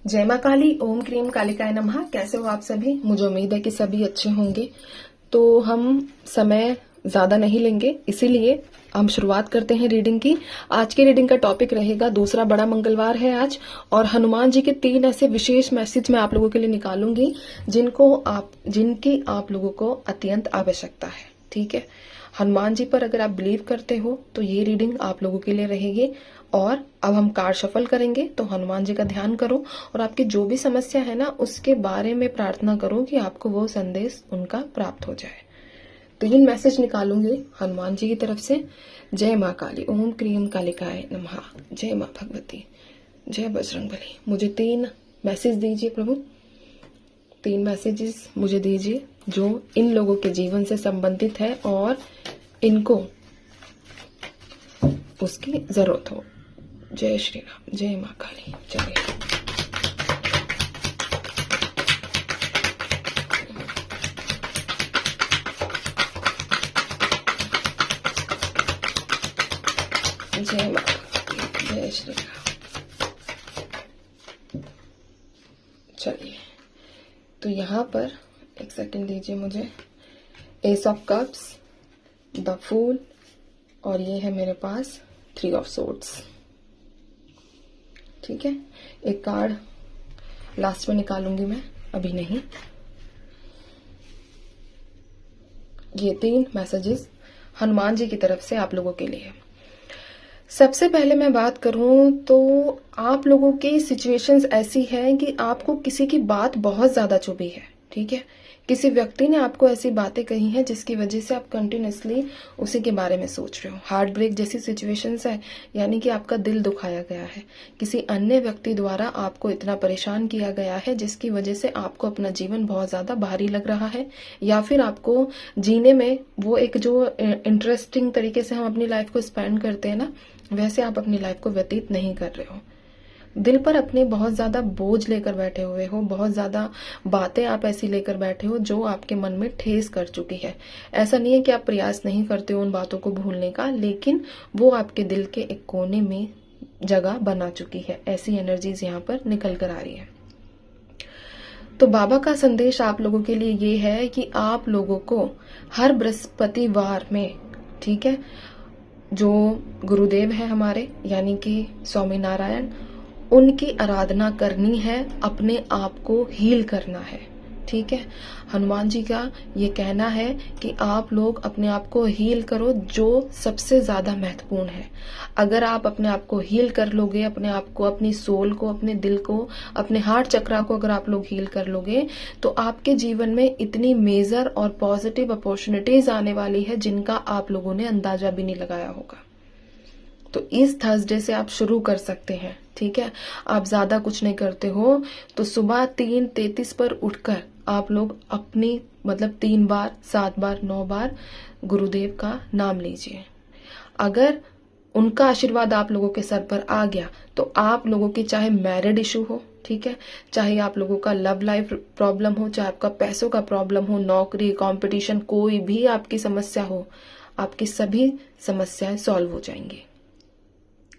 जय माँ काली, ओम क्रीम कालिकाय नमः। कैसे हो आप सभी? मुझे उम्मीद है कि सभी अच्छे होंगे। तो हम समय ज्यादा नहीं लेंगे, इसीलिए हम शुरुआत करते हैं रीडिंग की। आज की रीडिंग का टॉपिक रहेगा दूसरा बड़ा मंगलवार है आज, और हनुमान जी के 3 ऐसे विशेष मैसेज मैं आप लोगों के लिए निकालूंगी जिनकी आप लोगों को अत्यंत आवश्यकता है। ठीक है, हनुमान जी पर अगर आप बिलीव करते हो तो ये रीडिंग आप लोगों के लिए रहेगी। और अब हम कार्ड शफल करेंगे, तो हनुमान जी का ध्यान करो और आपकी जो भी समस्या है ना, उसके बारे में प्रार्थना करो कि आपको वो संदेश उनका प्राप्त हो जाए। 3 मैसेज निकालूंगी हनुमान जी की तरफ से। जय माँ काली, ओम क्रीम कालिकाय नमः। जय माँ भगवती, जय बजरंगबली। मुझे 3 मैसेज दीजिए प्रभु, 3 मैसेजेस मुझे दीजिए जो इन लोगों के जीवन से संबंधित है और इनको उसकी जरूरत हो। जय श्री राम, जय माँ काली। चलिए, जय माँ काली, जय श्री राम। चलिए, तो यहाँ पर एक सेकंड दीजिए मुझे। Ace of cups, the fool, और ये है मेरे पास 3 ऑफ सोर्ड्स। ठीक है, एक कार्ड लास्ट में निकालूंगी मैं, अभी नहीं। ये 3 मैसेजेस हनुमान जी की तरफ से आप लोगों के लिए। सबसे पहले मैं बात करूं तो आप लोगों की सिचुएशंस ऐसी है कि आपको किसी की बात बहुत ज्यादा चुभी है। ठीक है, किसी व्यक्ति ने आपको ऐसी बातें कही हैं जिसकी वजह से आप कंटिन्यूअसली उसी के बारे में सोच रहे हो। हार्ट ब्रेक जैसी सिचुएशंस है, यानी कि आपका दिल दुखाया गया है, किसी अन्य व्यक्ति द्वारा आपको इतना परेशान किया गया है जिसकी वजह से आपको अपना जीवन बहुत ज्यादा भारी लग रहा है, या फिर आपको जीने में वो एक जो इंटरेस्टिंग तरीके से हम अपनी लाइफ को स्पेंड करते हैं ना, वैसे आप अपनी लाइफ को व्यतीत नहीं कर रहे हो। दिल पर अपने बहुत ज्यादा बोझ लेकर बैठे हुए हो, बहुत ज्यादा बातें आप ऐसी लेकर बैठे हो जो आपके मन में ठेस कर चुकी है। ऐसा नहीं है कि आप प्रयास नहीं करते हो उन बातों को भूलने का, लेकिन वो आपके दिल के एक कोने में जगह बना चुकी है। ऐसी एनर्जीज यहाँ पर निकल कर आ रही है। तो बाबा का संदेश आप लोगों के लिए ये है कि आप लोगों को हर बृहस्पतिवार में, ठीक है, जो गुरुदेव है हमारे यानी कि स्वामी नारायण, उनकी आराधना करनी है, अपने आप को हील करना है। ठीक है, हनुमान जी का ये कहना है कि आप लोग अपने आप को हील करो, जो सबसे ज्यादा महत्वपूर्ण है। अगर आप अपने आप को हील कर लोगे, अपने आप को, अपनी सोल को, अपने दिल को, अपने हार्ट चक्रा को अगर आप लोग हील कर लोगे, तो आपके जीवन में इतनी मेजर और पॉजिटिव अपॉर्चुनिटीज आने वाली है जिनका आप लोगों ने अंदाजा भी नहीं लगाया होगा। तो इस थर्सडे से आप शुरू कर सकते हैं। ठीक है, आप ज्यादा कुछ नहीं करते हो तो सुबह 3:33 पर उठकर आप लोग अपनी 3 बार, 7 बार, 9 बार गुरुदेव का नाम लीजिए। अगर उनका आशीर्वाद आप लोगों के सर पर आ गया तो आप लोगों की चाहे मैरिड इशू हो, ठीक है, चाहे आप लोगों का लव लाइफ प्रॉब्लम हो, चाहे आपका पैसों का प्रॉब्लम हो, नौकरी, कंपटीशन, कोई भी आपकी समस्या हो, आपकी सभी समस्याएं सॉल्व हो जाएंगी।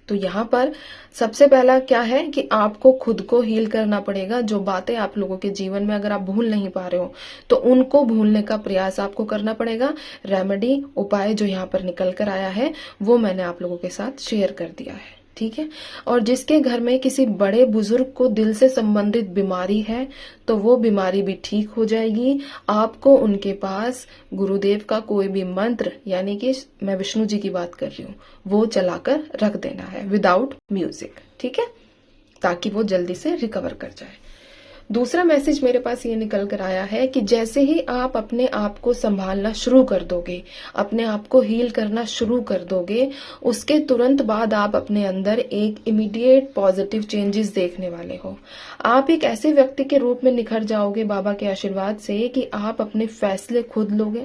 तो यहाँ पर सबसे पहला क्या है कि आपको खुद को हील करना पड़ेगा। जो बातें आप लोगों के जीवन में अगर आप भूल नहीं पा रहे हो तो उनको भूलने का प्रयास आपको करना पड़ेगा। रेमेडी, उपाय जो यहाँ पर निकल कर आया है वो मैंने आप लोगों के साथ शेयर कर दिया है। ठीक है, और जिसके घर में किसी बड़े बुजुर्ग को दिल से संबंधित बीमारी है तो वो बीमारी भी ठीक हो जाएगी। आपको उनके पास गुरुदेव का कोई भी मंत्र, यानी कि मैं विष्णु जी की बात कर रही हूँ, वो चलाकर रख देना है विदाउट म्यूजिक। ठीक है, ताकि वो जल्दी से रिकवर कर जाए। दूसरा मैसेज मेरे पास ये निकल कर आया है कि जैसे ही आप अपने आप को संभालना शुरू कर दोगे, अपने आप को हील करना शुरू कर दोगे, उसके तुरंत बाद आप अपने अंदर एक इमीडिएट पॉजिटिव चेंजेस देखने वाले हो। आप एक ऐसे व्यक्ति के रूप में निखर जाओगे बाबा के आशीर्वाद से कि आप अपने फैसले खुद लोगे,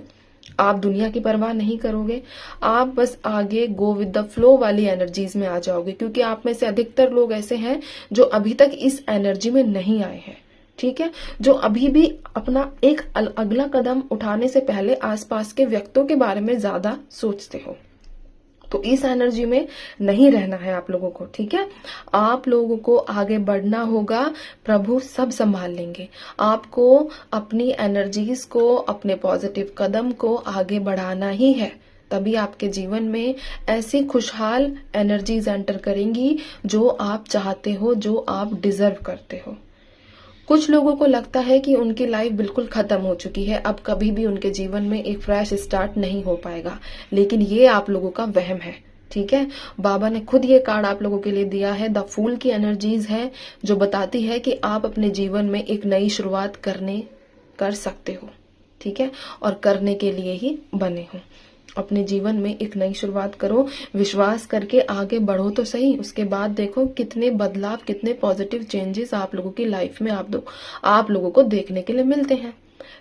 आप दुनिया की परवाह नहीं करोगे, आप बस आगे गो विद द फ्लो वाली एनर्जीज में आ जाओगे। क्योंकि आप में से अधिकतर लोग ऐसे हैं जो अभी तक इस एनर्जी में नहीं आए हैं। ठीक है, जो अभी भी अपना एक अगला कदम उठाने से पहले आसपास के व्यक्तियों के बारे में ज्यादा सोचते हो। तो इस एनर्जी में नहीं रहना है आप लोगों को, ठीक है। आप लोगों को आगे बढ़ना होगा, प्रभु सब संभाल लेंगे। आपको अपनी एनर्जीज को, अपने पॉजिटिव कदम को आगे बढ़ाना ही है, तभी आपके जीवन में ऐसी खुशहाल एनर्जीज एंटर करेंगी जो आप चाहते हो, जो आप डिजर्व करते हो। कुछ लोगों को लगता है कि उनकी लाइफ बिल्कुल खत्म हो चुकी है, अब कभी भी उनके जीवन में एक फ्रेश स्टार्ट नहीं हो पाएगा, लेकिन ये आप लोगों का वहम है, ठीक है। बाबा ने खुद ये कार्ड आप लोगों के लिए दिया है, द फूल की एनर्जीज है जो बताती है कि आप अपने जीवन में एक नई शुरुआत कर सकते हो, ठीक है, और करने के लिए ही बने हो। अपने जीवन में एक नई शुरुआत करो, विश्वास करके आगे बढ़ो तो सही, उसके बाद देखो कितने बदलाव, कितने पॉजिटिव चेंजेस आप लोगों की लाइफ में आप लोगों को देखने के लिए मिलते हैं।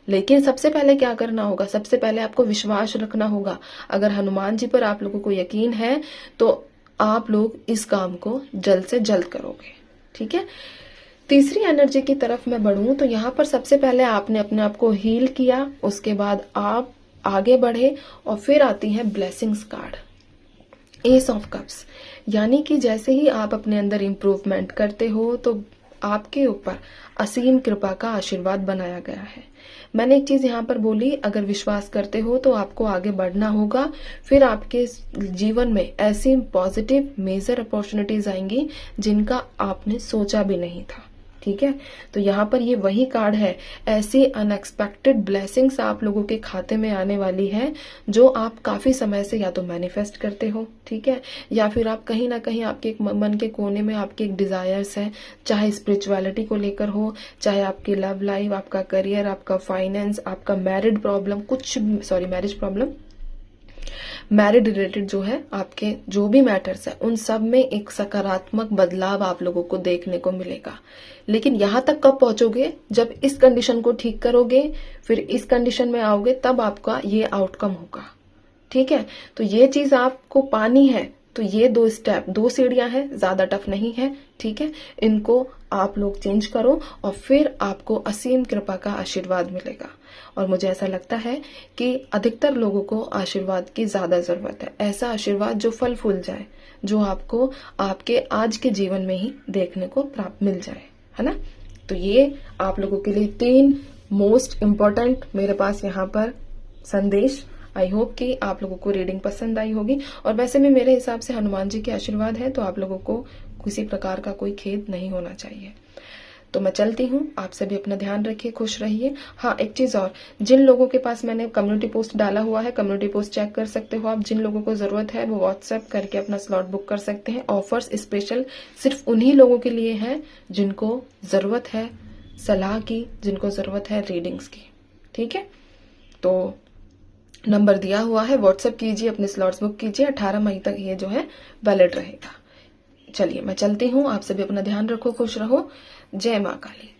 लेकिन सबसे पहले क्या करना होगा, सबसे पहले आपको विश्वास रखना होगा। अगर हनुमान जी पर आप लोगों को यकीन है तो आप लोग इस काम को जल्द से जल्द करोगे, ठीक है। तीसरी एनर्जी की तरफ मैं बढ़ूं तो यहाँ पर सबसे पहले आपने अपने आप को हील किया, उसके बाद आप आगे बढ़े, और फिर आती है blessings card, S of cups. यानी कि जैसे ही आप अपने अंदर इंप्रूवमेंट करते हो तो आपके ऊपर असीम कृपा का आशीर्वाद बनाया गया है। मैंने एक चीज यहाँ पर बोली, अगर विश्वास करते हो तो आपको आगे बढ़ना होगा, फिर आपके जीवन में ऐसी पॉजिटिव मेजर अपॉर्चुनिटीज आएंगी जिनका आपने सोचा भी नहीं था, ठीक है। तो यहाँ पर ये वही कार्ड है, ऐसी अनएक्सपेक्टेड ब्लेसिंग्स आप लोगों के खाते में आने वाली है जो आप काफी समय से या तो मैनिफेस्ट करते हो, ठीक है, या फिर आप कहीं ना कहीं आपके एक मन के कोने में आपके एक डिजायर्स है, चाहे स्पिरिचुअलिटी को लेकर हो, चाहे आपकी लव लाइफ, आपका करियर, आपका फाइनेंस, आपका मैरिड प्रॉब्लम, मैरिड रिलेटेड जो है, आपके जो भी मैटर्स है, उन सब में एक सकारात्मक बदलाव आप लोगों को देखने को मिलेगा। लेकिन यहां तक कब पहुंचोगे, जब इस कंडीशन को ठीक करोगे, फिर इस कंडीशन में आओगे, तब आपका ये आउटकम होगा, ठीक है। तो ये चीज आपको पानी है, तो ये 2 सीढ़ियां हैं, ज्यादा टफ नहीं है, ठीक है। इनको आप लोग चेंज करो और फिर आपको असीम कृपा का आशीर्वाद मिलेगा। और मुझे ऐसा लगता है कि अधिकतर लोगों को आशीर्वाद की ज्यादा जरूरत है, ऐसा आशीर्वाद जो फल फूल जाए, जो आपको आपके आज के जीवन में ही देखने को प्राप्त मिल जाए, है ना। तो ये आप लोगों के लिए 3 मोस्ट इम्पोर्टेंट मेरे पास यहाँ पर संदेश। आई होप कि आप लोगों को रीडिंग पसंद आई होगी, और वैसे भी मेरे हिसाब से हनुमान जी के आशीर्वाद है तो आप लोगों को किसी प्रकार का कोई खेद नहीं होना चाहिए। तो मैं चलती हूँ, आप सभी अपना ध्यान रखिए, खुश रहिए। हाँ, एक चीज और, जिन लोगों के पास मैंने कम्युनिटी पोस्ट डाला हुआ है, कम्युनिटी पोस्ट चेक कर सकते हो आप। जिन लोगों को जरूरत है वो व्हाट्सएप करके अपना स्लॉट बुक कर सकते हैं। ऑफर्स स्पेशल सिर्फ उन्हीं लोगों के लिए हैं जिनको जरूरत है सलाह की, जिनको जरूरत है रीडिंग्स की, ठीक है। तो नंबर दिया हुआ है, व्हाट्सएप कीजिए, अपने स्लॉट्स बुक कीजिए, 18 मई तक ये जो है वैलिड रहेगा। चलिए मैं चलती हूँ, आप सभी अपना ध्यान रखो, खुश रहो। जय माँ काली।